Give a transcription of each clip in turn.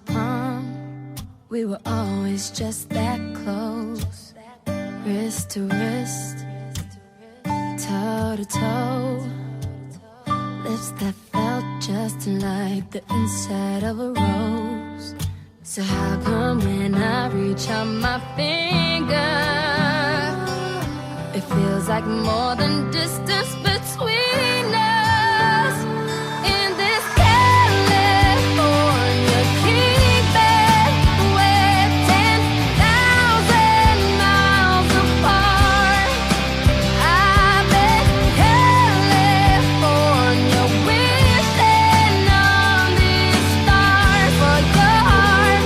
palm. We were always just that close, wrist to wrist, toe to toe. Lips that felt just like the inside of a rose. So how come when I reach out my finger, it feels like more than distance between us? In this California king bed, we're 10,000 miles apart. I bet California wishing on these stars for your heart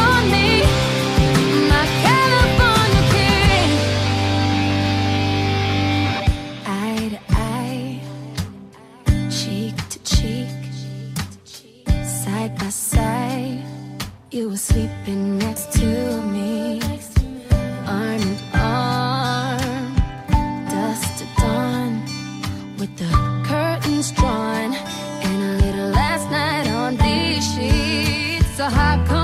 on me, my California king. Eye to eye, cheek to cheek, side by side, you were sleeping next to me, arm in arm, dusk to dawn, with the curtains drawn, and a little last night on these sheets. So how come